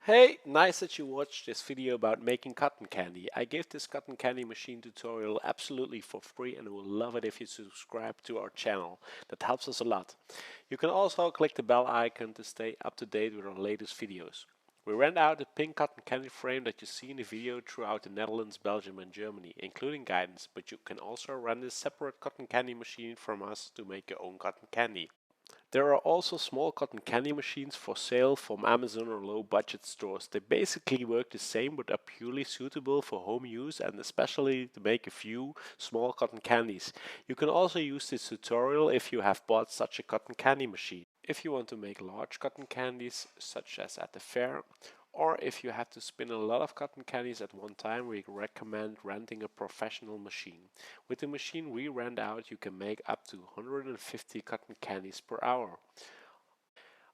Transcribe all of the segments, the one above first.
Hey, nice that you watched this video about making cotton candy. I gave this cotton candy machine tutorial absolutely for free and will love it if you subscribe to our channel. That helps us a lot. You can also click the bell icon to stay up to date with our latest videos. We rent out the pink cotton candy frame that you see in the video throughout the Netherlands, Belgium and Germany, including guidance, but you can also rent a separate cotton candy machine from us to make your own cotton candy. There are also small cotton candy machines for sale from Amazon or low budget stores. They basically work the same but are purely suitable for home use and especially to make a few small cotton candies. You can also use this tutorial if you have bought such a cotton candy machine. If you want to make large cotton candies, such as at the fair, or if you have to spin a lot of cotton candies at one time, we recommend renting a professional machine. With the machine we rent out, you can make up to 150 cotton candies per hour.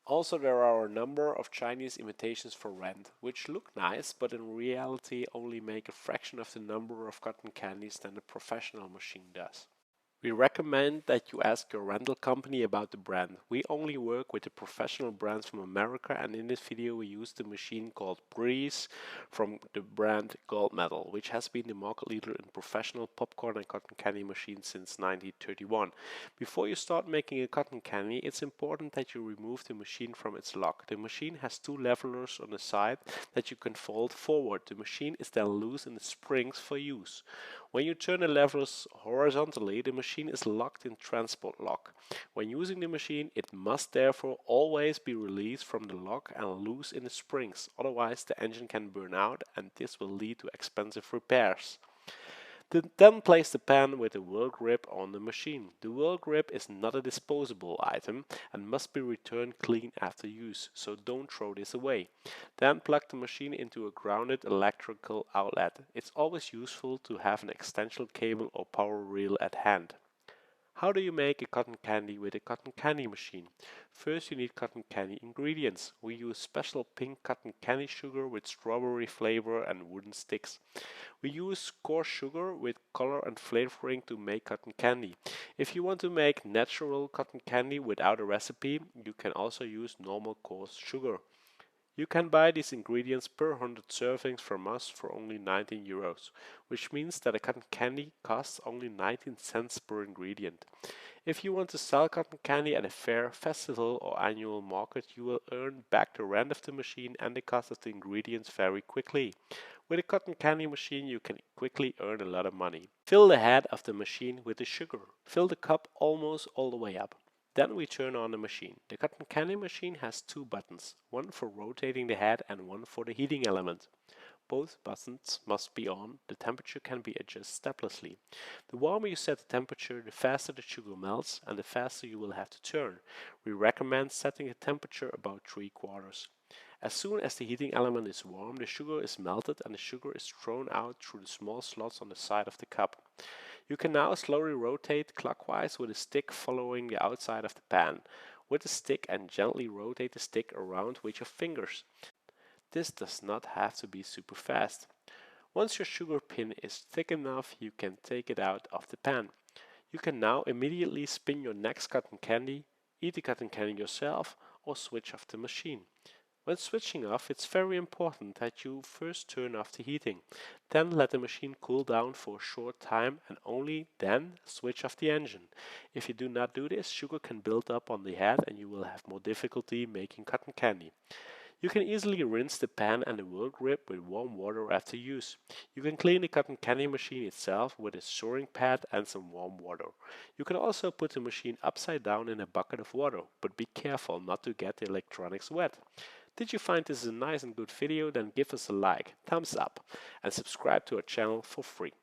Also, there are a number of Chinese imitations for rent, which look nice, but in reality only make a fraction of the number of cotton candies than a professional machine does. We recommend that you ask your rental company about the brand. We only work with the professional brands from America, and in this video we use the machine called Breeze from the brand Gold Medal, which has been the market leader in professional popcorn and cotton candy machines since 1931. Before you start making a cotton candy, it's important that you remove the machine from its lock. The machine has two levelers on the side that you can fold forward. The machine is then loose in the springs for use. When you turn the levers horizontally, the machine is locked in transport lock. When using the machine, it must therefore always be released from the lock and loose in the springs, otherwise the engine can burn out and this will lead to expensive repairs. Then place the pan with the whirl grip on the machine. The whirl grip is not a disposable item and must be returned clean after use, so don't throw this away. Then plug the machine into a grounded electrical outlet. It's always useful to have an extension cable or power reel at hand. How do you make a cotton candy with a cotton candy machine? First you need cotton candy ingredients. We use special pink cotton candy sugar with strawberry flavor and wooden sticks. We use coarse sugar with color and flavoring to make cotton candy. If you want to make natural cotton candy without a recipe, you can also use normal coarse sugar. You can buy these ingredients per 100 servings from us for only 19 euros, which means that a cotton candy costs only 19 cents per ingredient. If you want to sell cotton candy at a fair, festival or annual market, you will earn back the rent of the machine and the cost of the ingredients very quickly. With a cotton candy machine you can quickly earn a lot of money. Fill the head of the machine with the sugar. Fill the cup almost all the way up. Then we turn on the machine. The cotton candy machine has two buttons, one for rotating the head and one for the heating element. Both buttons must be on. The temperature can be adjusted steplessly. The warmer you set the temperature, the faster the sugar melts and the faster you will have to turn. We recommend setting the temperature about 3/4. As soon as the heating element is warm, the sugar is melted and the sugar is thrown out through the small slots on the side of the cup. You can now slowly rotate clockwise with a stick following the outside of the pan with the stick and gently rotate the stick around with your fingers. This does not have to be super fast. Once your sugar pin is thick enough, you can take it out of the pan. You can now immediately spin your next cotton candy, eat the cotton candy yourself, or switch off the machine. When switching off, it's very important that you first turn off the heating. Then let the machine cool down for a short time and only then switch off the engine. If you do not do this, sugar can build up on the head and you will have more difficulty making cotton candy. You can easily rinse the pan and the whirl grip with warm water after use. You can clean the cotton candy machine itself with a soaring pad and some warm water. You can also put the machine upside down in a bucket of water, but be careful not to get the electronics wet. Did you find this a nice and good video? Then give us a like, thumbs up and subscribe to our channel for free.